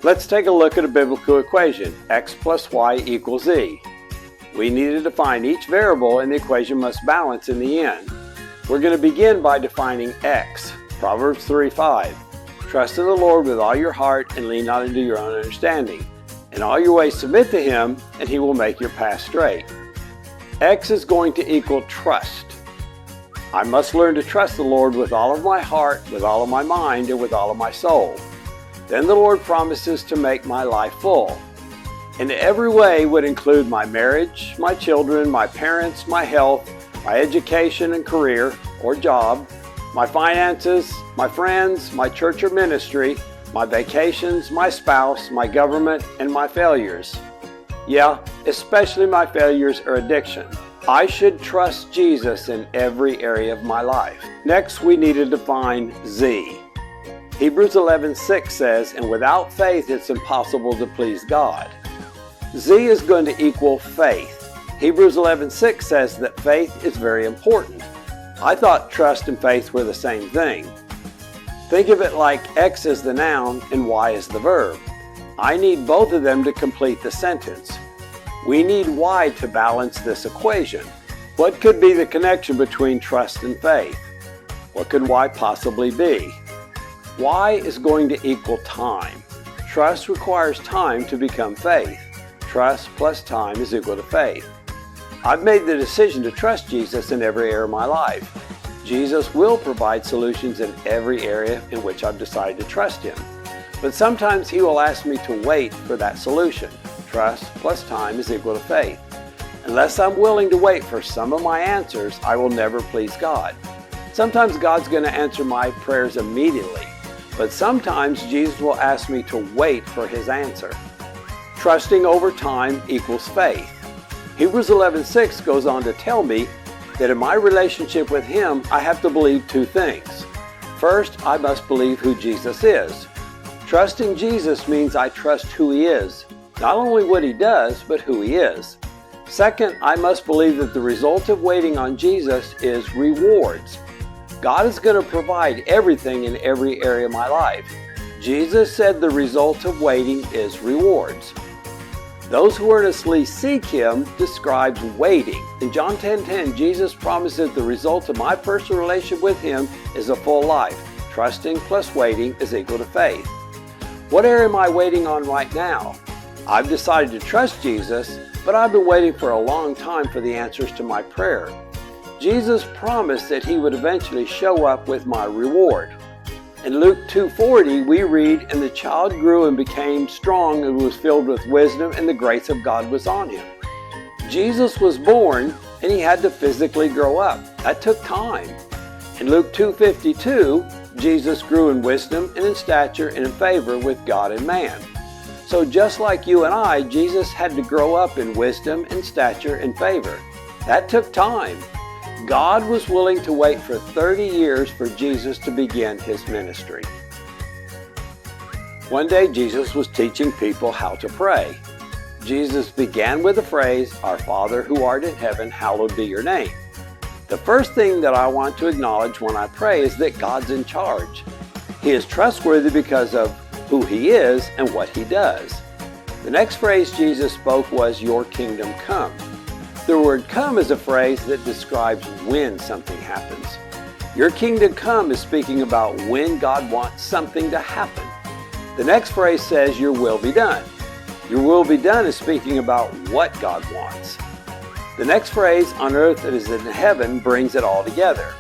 Let's take a look at a biblical equation, x plus y equals z. We need to define each variable and the equation must balance in the end. We're going to begin by defining x. Proverbs 3:5. Trust in the Lord with all your heart and lean not into your own understanding. In all your ways submit to Him and He will make your path straight. X is going to equal trust. I must learn to trust the Lord with all of my heart, with all of my mind, and with all of my soul. Then the Lord promises to make my life full. In every way would include my marriage, my children, my parents, my health, my education and career or job, my finances, my friends, my church or ministry, my vacations, my spouse, my government, and my failures. Yeah, especially my failures or addiction. I should trust Jesus in every area of my life. Next, we need to define Z. Hebrews 11:6 says, and without faith it's impossible to please God. Z is going to equal faith. Hebrews 11:6 says that faith is very important. I thought trust and faith were the same thing. Think of it like X is the noun and Y is the verb. I need both of them to complete the sentence. We need Y to balance this equation. What could be the connection between trust and faith? What could Y possibly be? Y is going to equal time. Trust requires time to become faith. Trust plus time is equal to faith. I've made the decision to trust Jesus in every area of my life. Jesus will provide solutions in every area in which I've decided to trust Him. But sometimes He will ask me to wait for that solution. Trust plus time is equal to faith. Unless I'm willing to wait for some of my answers, I will never please God. Sometimes God's going to answer my prayers immediately, but sometimes Jesus will ask me to wait for His answer. Trusting over time equals faith. Hebrews 11:6 goes on to tell me that in my relationship with Him, I have to believe two things. First, I must believe who Jesus is. Trusting Jesus means I trust who He is, not only what He does, but who He is. Second, I must believe that the result of waiting on Jesus is rewards. God is going to provide everything in every area of my life. Jesus said the result of waiting is rewards. Those who earnestly seek Him describes waiting. In John 10:10, Jesus promised that the result of my personal relationship with Him is a full life. Trusting plus waiting is equal to faith. What area am I waiting on right now? I've decided to trust Jesus, but I've been waiting for a long time for the answers to my prayer. Jesus promised that He would eventually show up with my reward. In Luke 2:40, we read, and the child grew and became strong and was filled with wisdom, and the grace of God was on him. Jesus was born, and He had to physically grow up. That took time. In Luke 2:52, Jesus grew in wisdom and in stature and in favor with God and man. So just like you and I, Jesus had to grow up in wisdom and stature and favor. That took time. God was willing to wait for 30 years for Jesus to begin His ministry. One day Jesus was teaching people how to pray. Jesus began with the phrase, Our Father who art in heaven, hallowed be your name. The first thing that I want to acknowledge when I pray is that God's in charge. He is trustworthy because of who He is and what He does. The next phrase Jesus spoke was, Your kingdom come. The word come is a phrase that describes when something happens. Your kingdom come is speaking about when God wants something to happen. The next phrase says, Your will be done. Your will be done is speaking about what God wants. The next phrase, on earth that is in heaven, brings it all together.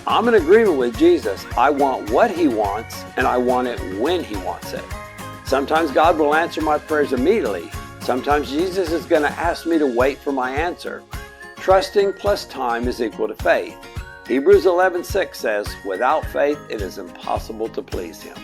I'm in agreement with Jesus. I want what He wants, and I want it when He wants it. Sometimes God will answer my prayers immediately. Sometimes Jesus is going to ask me to wait for my answer. Trusting plus time is equal to faith. Hebrews 11:6 says, without faith it is impossible to please Him.